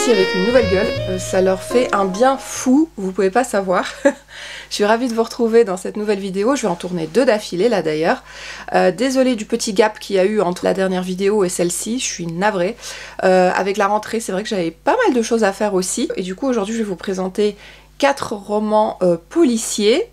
ici avec une nouvelle gueule, ça leur fait un bien fou, vous pouvez pas savoir. Je suis ravie de vous retrouver dans cette nouvelle vidéo, je vais en tourner 2 d'affilée là d'ailleurs. Désolée du petit gap qu'il y a eu entre la dernière vidéo et celle-ci, je suis navrée. Avec la rentrée, c'est vrai que j'avais pas mal de choses à faire aussi. Et du coup aujourd'hui je vais vous présenter 4 romans policiers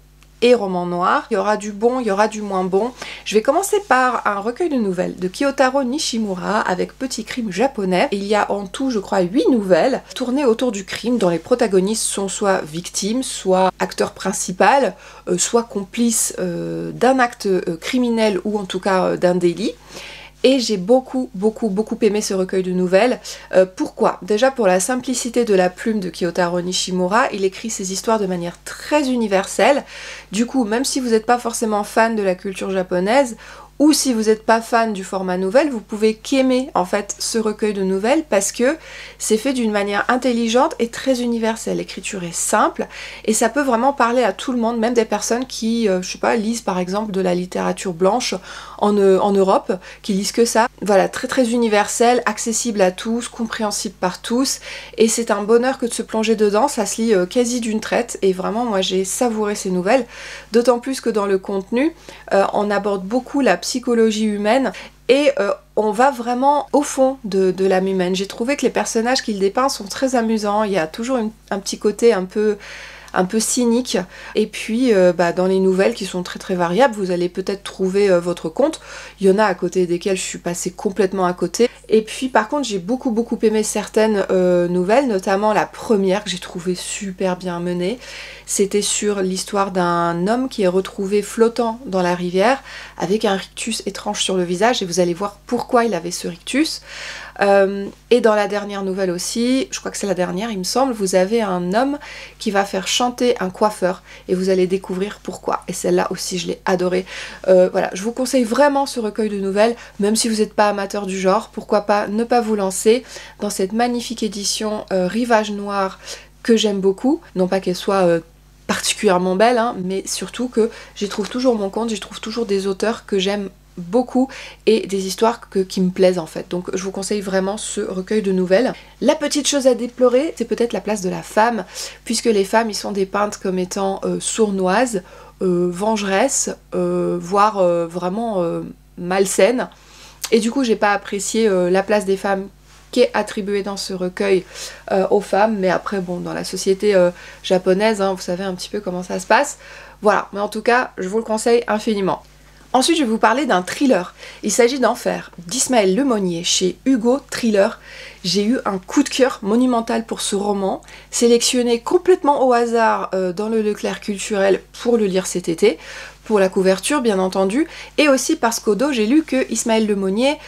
et romans noirs. Il y aura du bon, il y aura du moins bon. Je vais commencer par un recueil de nouvelles de Kiyotaro Nishimura avec Petit crime japonais. Il y a en tout, je crois, 8 nouvelles tournées autour du crime dont les protagonistes sont soit victimes, soit acteurs principaux, soit complices d'un acte criminel ou en tout cas d'un délit. Et j'ai beaucoup aimé ce recueil de nouvelles. Pourquoi? Déjà pour la simplicité de la plume de Kiyotaro Nishimura, il écrit ses histoires de manière très universelle. Du coup, même si vous n'êtes pas forcément fan de la culture japonaise, ou si vous n'êtes pas fan du format nouvelle, vous pouvez qu'aimer en fait ce recueil de nouvelles parce que c'est fait d'une manière intelligente et très universelle. L'écriture est simple et ça peut vraiment parler à tout le monde, même des personnes qui, je sais pas, lisent par exemple de la littérature blanche en Europe, qui lisent que ça. Voilà, très universel, accessible à tous, compréhensible par tous, et c'est un bonheur que de se plonger dedans, ça se lit quasi d'une traite, et vraiment moi j'ai savouré ces nouvelles, d'autant plus que dans le contenu, on aborde beaucoup la psychologie humaine, et on va vraiment au fond de l'âme humaine. J'ai trouvé que les personnages qu'il dépeint sont très amusants, il y a toujours un petit côté un peu cynique, et puis dans les nouvelles qui sont très variables, vous allez peut-être trouver votre compte. Il y en a à côté desquelles je suis passée complètement à côté, et puis par contre j'ai beaucoup aimé certaines nouvelles, notamment la première que j'ai trouvée super bien menée. C'était sur l'histoire d'un homme qui est retrouvé flottant dans la rivière avec un rictus étrange sur le visage, et vous allez voir pourquoi il avait ce rictus. Et dans la dernière nouvelle aussi, je crois que c'est la dernière il me semble, vous avez un homme qui va faire chanter un coiffeur et vous allez découvrir pourquoi, et celle-là aussi je l'ai adorée. Voilà, je vous conseille vraiment ce recueil de nouvelles, même si vous n'êtes pas amateur du genre, pourquoi pas ne pas vous lancer dans cette magnifique édition Rivage Noir que j'aime beaucoup, non pas qu'elle soit particulièrement belle, hein, mais surtout que j'y trouve toujours mon compte, j'y trouve toujours des auteurs que j'aime beaucoup et des histoires qui me plaisent en fait. Donc je vous conseille vraiment ce recueil de nouvelles. La petite chose à déplorer, c'est peut-être la place de la femme, puisque les femmes y sont dépeintes comme étant sournoises, vengeresses, voire vraiment malsaines. Et du coup j'ai pas apprécié la place des femmes qui est attribuée dans ce recueil aux femmes, mais après bon, dans la société japonaise, hein, vous savez un petit peu comment ça se passe. Voilà, mais en tout cas je vous le conseille infiniment. Ensuite, je vais vous parler d'un thriller. Il s'agit d'Enfer, d'Ismaël Lemonnier, chez Hugo Thriller. J'ai eu un coup de cœur monumental pour ce roman, sélectionné complètement au hasard dans le Leclerc culturel pour le lire cet été, pour la couverture bien entendu, et aussi parce qu'au dos j'ai lu que Ismaël Lemonnier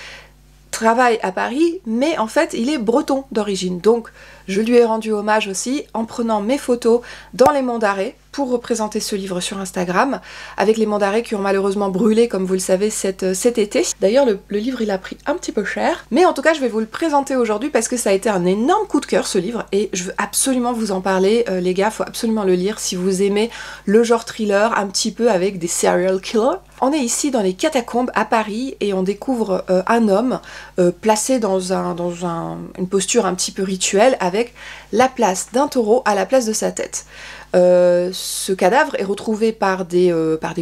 travaille à Paris, mais en fait il est breton d'origine. Donc je lui ai rendu hommage aussi en prenant mes photos dans les monts d'arrêt pour représenter ce livre sur Instagram, avec les monts d'arrêt qui ont malheureusement brûlé, comme vous le savez, cet été. D'ailleurs, le livre, il a pris un petit peu cher, mais en tout cas, je vais vous le présenter aujourd'hui parce que ça a été un énorme coup de cœur, ce livre, et je veux absolument vous en parler. Les gars, faut absolument le lire si vous aimez le genre thriller, un petit peu avec des serial killers. On est ici dans les catacombes à Paris et on découvre un homme placé dans une posture un petit peu rituelle avec la place d'un taureau à la place de sa tête. Ce cadavre est retrouvé par des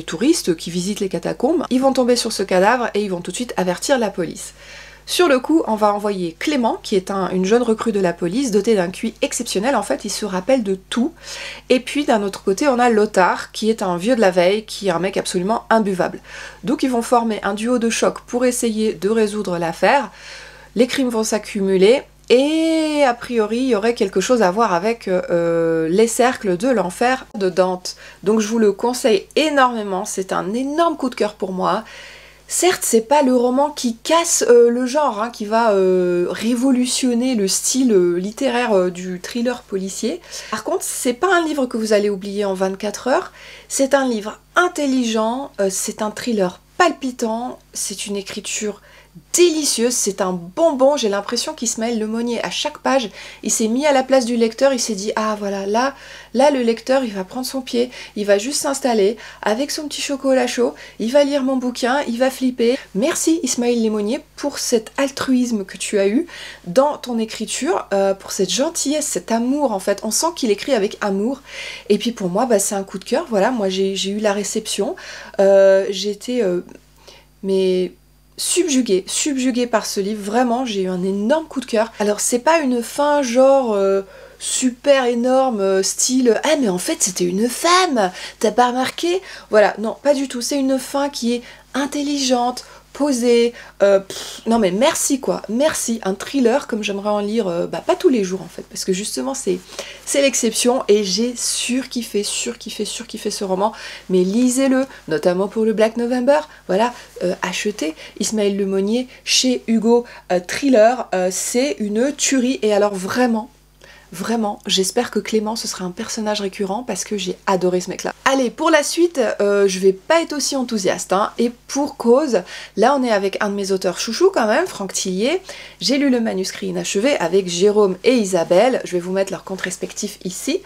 touristes qui visitent les catacombes. Ils vont tomber sur ce cadavre et ils vont tout de suite avertir la police. Sur le coup, on va envoyer Clément, qui est une jeune recrue de la police, doté d'un QI exceptionnel, en fait il se rappelle de tout. Et puis d'un autre côté, on a Lothar, qui est un vieux de la veille, qui est un mec absolument imbuvable. Donc ils vont former un duo de choc pour essayer de résoudre l'affaire. Les crimes vont s'accumuler, et a priori il y aurait quelque chose à voir avec les cercles de l'enfer de Dante. Donc je vous le conseille énormément, c'est un énorme coup de cœur pour moi. Certes, c'est pas le roman qui casse le genre, hein, qui va révolutionner le style littéraire du thriller policier. Par contre, c'est pas un livre que vous allez oublier en 24 heures, c'est un livre intelligent, c'est un thriller palpitant, c'est une écriture délicieuse, c'est un bonbon. J'ai l'impression qu'Ismaël Lemonnier, à chaque page, il s'est mis à la place du lecteur, il s'est dit ah voilà, là le lecteur il va prendre son pied, il va juste s'installer avec son petit chocolat chaud, il va lire mon bouquin, il va flipper. Merci Ismaël Lemonnier pour cet altruisme que tu as eu dans ton écriture, pour cette gentillesse, cet amour en fait, on sent qu'il écrit avec amour. Et puis pour moi c'est un coup de cœur, voilà, moi j'ai eu la réception, j'étais mais subjuguée par ce livre, vraiment j'ai eu un énorme coup de cœur. Alors c'est pas une fin genre super énorme, style ah mais en fait c'était une femme, t'as pas remarqué? Voilà, non pas du tout, c'est une fin qui est intelligente, posée, non mais merci quoi, merci, un thriller comme j'aimerais en lire, pas tous les jours en fait, parce que justement c'est l'exception et j'ai surkiffé ce roman, mais lisez-le, notamment pour le Black November, voilà, achetez Ismaël Lemonnier chez Hugo, thriller, c'est une tuerie, et alors vraiment, j'espère que Clément ce sera un personnage récurrent parce que j'ai adoré ce mec là. Allez, pour la suite, je vais pas être aussi enthousiaste, hein, et pour cause, là on est avec un de mes auteurs chouchous quand même, Franck Tillier. J'ai lu le manuscrit inachevé avec Jérôme et Isabelle, je vais vous mettre leurs comptes respectifs ici.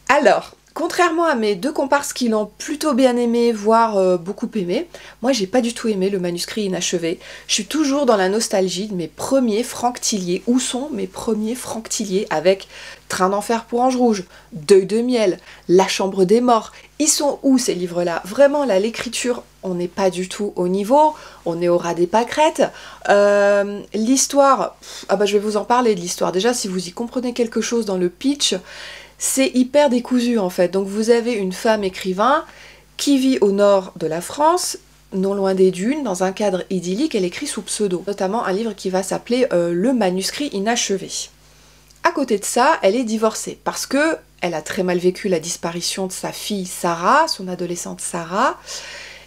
Alors, contrairement à mes deux comparses qui l'ont plutôt bien aimé, voire beaucoup aimé, moi j'ai pas du tout aimé le manuscrit inachevé. Je suis toujours dans la nostalgie de mes premiers Franck Tillier. Où sont mes premiers Franck Tillier avec Train d'enfer pour Ange Rouge, Deuil de miel, La chambre des morts? Ils sont où ces livres-là? Vraiment là, l'écriture, on n'est pas du tout au niveau, on est au ras des pâquerettes. L'histoire, ah bah je vais vous en parler de l'histoire. Déjà, si vous y comprenez quelque chose dans le pitch, c'est hyper décousu en fait. Donc vous avez une femme écrivain qui vit au nord de la France, non loin des dunes, dans un cadre idyllique. Elle écrit sous pseudo, notamment un livre qui va s'appeler Le manuscrit inachevé. À côté de ça, elle est divorcée parce que elle a très mal vécu la disparition de sa fille Sarah, son adolescente Sarah,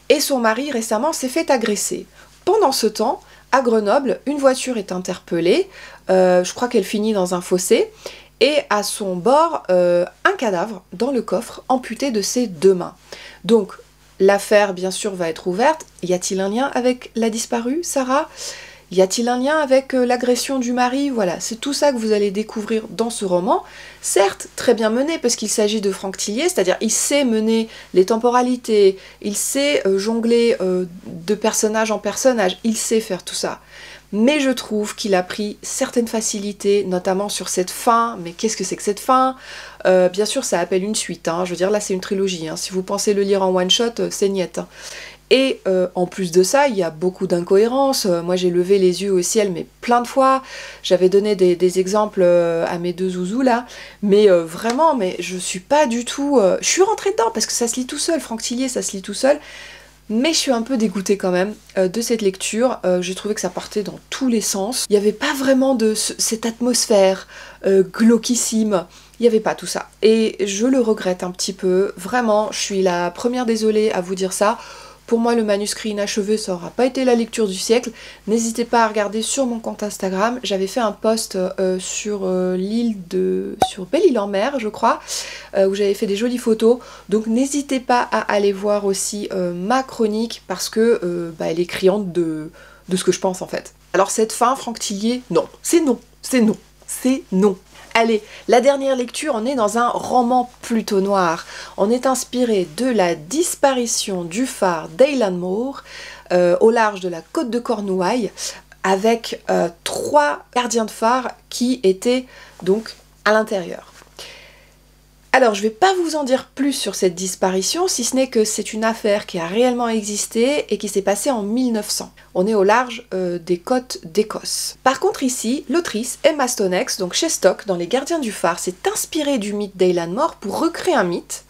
et son mari récemment s'est fait agresser. Pendant ce temps, à Grenoble, une voiture est interpellée, je crois qu'elle finit dans un fossé, et à son bord, un cadavre dans le coffre, amputé de ses deux mains. Donc, l'affaire, bien sûr, va être ouverte. Y a-t-il un lien avec la disparue, Sarah? Y a-t-il un lien avec l'agression du mari? Voilà, c'est tout ça que vous allez découvrir dans ce roman. Certes, très bien mené, parce qu'il s'agit de Franck Tillier, c'est-à-dire il sait mener les temporalités, il sait jongler de personnage en personnage, il sait faire tout ça. Mais je trouve qu'il a pris certaines facilités, notamment sur cette fin. Mais qu'est-ce que c'est que cette fin? Bien sûr, ça appelle une suite, hein. Je veux dire, là, c'est une trilogie, hein. Si vous pensez le lire en one-shot, c'est niette, hein. Et en plus de ça, il y a beaucoup d'incohérences. Moi, j'ai levé les yeux au ciel, mais plein de fois. J'avais donné des exemples à mes deux zouzous, là. Mais vraiment, mais je suis pas du tout... je suis rentrée dedans, parce que ça se lit tout seul. Franck Tillier, ça se lit tout seul. Mais je suis un peu dégoûtée quand même de cette lecture. J'ai trouvé que ça partait dans tous les sens. Il n'y avait pas vraiment de cette atmosphère glauquissime. Il n'y avait pas tout ça. Et je le regrette un petit peu. Vraiment, je suis la première désolée à vous dire ça. Pour moi, le manuscrit inachevé, ça n'aura pas été la lecture du siècle. N'hésitez pas à regarder sur mon compte Instagram. J'avais fait un post sur sur Belle-Île-en-Mer, je crois, où j'avais fait des jolies photos. Donc n'hésitez pas à aller voir aussi ma chronique, parce que elle est criante de ce que je pense en fait. Alors cette fin, Franck Tillier, non. C'est non. C'est non. C'est non. Allez, la dernière lecture, on est dans un roman plutôt noir. On est inspiré de la disparition du phare d'Eilean Mor au large de la côte de Cornouailles, avec 3 gardiens de phare qui étaient donc à l'intérieur. Alors, je ne vais pas vous en dire plus sur cette disparition, si ce n'est que c'est une affaire qui a réellement existé et qui s'est passée en 1900. On est au large des côtes d'Écosse. Par contre ici, l'autrice Emma Stonex, donc chez Stock, dans Les Gardiens du phare, s'est inspirée du mythe d'Eilean Mor pour recréer un mythe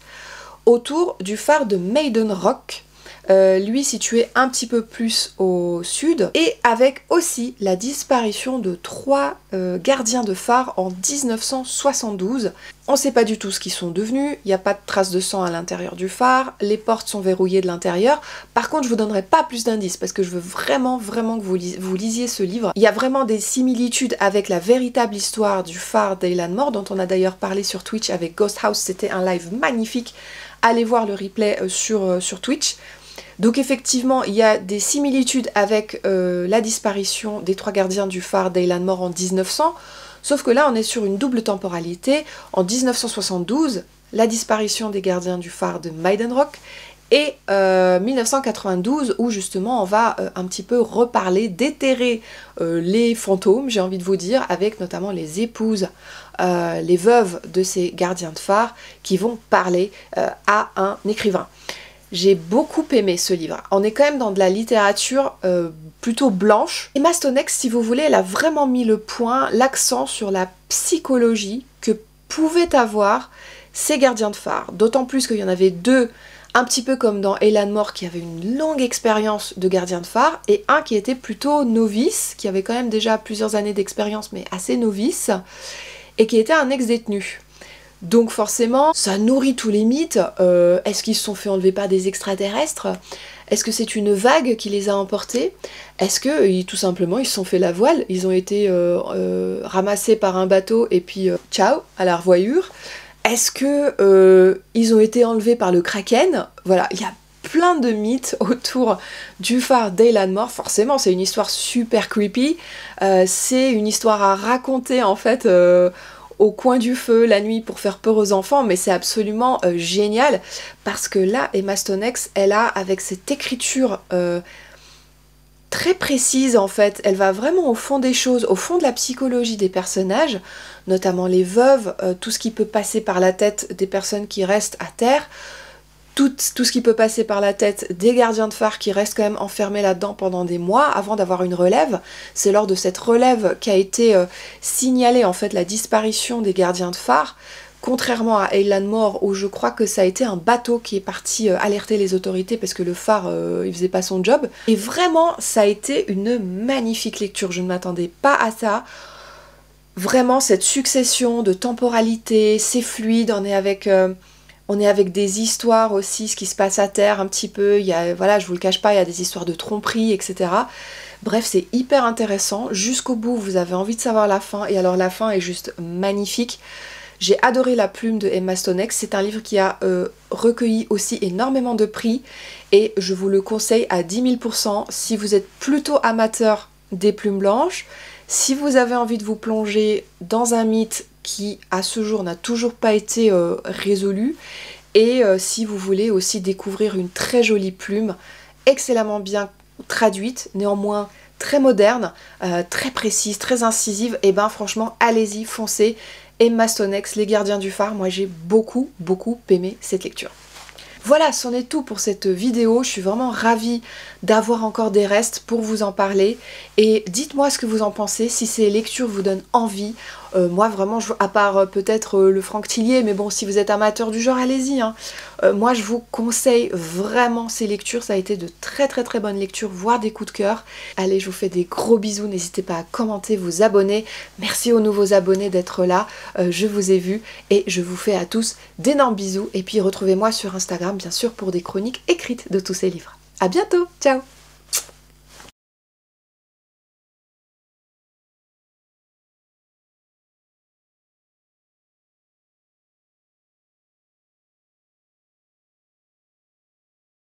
autour du phare de Maiden Rock, lui situé un petit peu plus au sud, et avec aussi la disparition de 3 gardiens de phare en 1972. On ne sait pas du tout ce qu'ils sont devenus, il n'y a pas de traces de sang à l'intérieur du phare, les portes sont verrouillées de l'intérieur. Par contre, je vous donnerai pas plus d'indices, parce que je veux vraiment que vous lisiez ce livre. Il y a vraiment des similitudes avec la véritable histoire du phare d'Eilean Mor, dont on a d'ailleurs parlé sur Twitch avec Ghost House, c'était un live magnifique. Allez voir le replay sur Twitch. Donc effectivement, il y a des similitudes avec la disparition des 3 gardiens du phare d'Eilean Mor en 1900, sauf que là on est sur une double temporalité. En 1972, la disparition des gardiens du phare de Maiden Rock, et 1992 où justement on va un petit peu reparler, déterrer les fantômes, j'ai envie de vous dire, avec notamment les épouses, les veuves de ces gardiens de phare qui vont parler à un écrivain. J'ai beaucoup aimé ce livre. On est quand même dans de la littérature plutôt blanche. Emma Stonex, si vous voulez, elle a vraiment mis le point, l'accent sur la psychologie que pouvaient avoir ces gardiens de phare. D'autant plus qu'il y en avait 2, un petit peu comme dans Eilean Mor, qui avait une longue expérience de gardien de phare, et un qui était plutôt novice, qui avait quand même déjà plusieurs années d'expérience, mais assez novice, et qui était un ex-détenu. Donc forcément, ça nourrit tous les mythes. Est-ce qu'ils se sont fait enlever par des extraterrestres? Est-ce que c'est une vague qui les a emportés? Est-ce que tout simplement ils se sont fait la voile? Ils ont été ramassés par un bateau et puis ciao, à la revoyure? Est-ce que ils ont été enlevés par le Kraken? Voilà, il y a plein de mythes autour du phare d'Eilean Mor. Forcément, c'est une histoire super creepy. C'est une histoire à raconter en fait au coin du feu, la nuit, pour faire peur aux enfants, mais c'est absolument génial, parce que là, Emma Stonex, elle a, avec cette écriture très précise en fait, elle va vraiment au fond des choses, au fond de la psychologie des personnages, notamment les veuves, tout ce qui peut passer par la tête des personnes qui restent à terre, tout ce qui peut passer par la tête des gardiens de phare qui restent quand même enfermés là-dedans pendant des mois avant d'avoir une relève. C'est lors de cette relève qu'a été signalée en fait la disparition des gardiens de phare, contrairement à Eilean Mor où je crois que ça a été un bateau qui est parti alerter les autorités parce que le phare il faisait pas son job. Et vraiment ça a été une magnifique lecture, je ne m'attendais pas à ça. Vraiment cette succession de temporalité, c'est fluide, on est avec des histoires aussi, ce qui se passe à terre un petit peu, il y a, voilà, je vous le cache pas, il y a des histoires de tromperie, etc. Bref, c'est hyper intéressant, jusqu'au bout vous avez envie de savoir la fin, et alors la fin est juste magnifique. J'ai adoré la plume de Emma Stonex, c'est un livre qui a recueilli aussi énormément de prix, et je vous le conseille à 10 000 % si vous êtes plutôt amateur des plumes blanches, si vous avez envie de vous plonger dans un mythe qui à ce jour n'a toujours pas été résolu, et si vous voulez aussi découvrir une très jolie plume, excellemment bien traduite, néanmoins très moderne, très précise, très incisive, et ben franchement allez-y, foncez. Emma Stonex, Les Gardiens du phare, moi j'ai beaucoup aimé cette lecture. Voilà, c'en est tout pour cette vidéo, je suis vraiment ravie d'avoir encore des restes pour vous en parler, et dites-moi ce que vous en pensez, si ces lectures vous donnent envie. Moi vraiment, à part peut-être le Franck Tillier, mais bon, si vous êtes amateur du genre, allez-y, hein. Moi je vous conseille vraiment ces lectures, ça a été de très bonnes lectures, voire des coups de cœur. Allez, je vous fais des gros bisous, n'hésitez pas à commenter, vous abonner, merci aux nouveaux abonnés d'être là, je vous ai vu, et je vous fais à tous d'énormes bisous, et puis retrouvez-moi sur Instagram bien sûr pour des chroniques écrites de tous ces livres. À bientôt, ciao!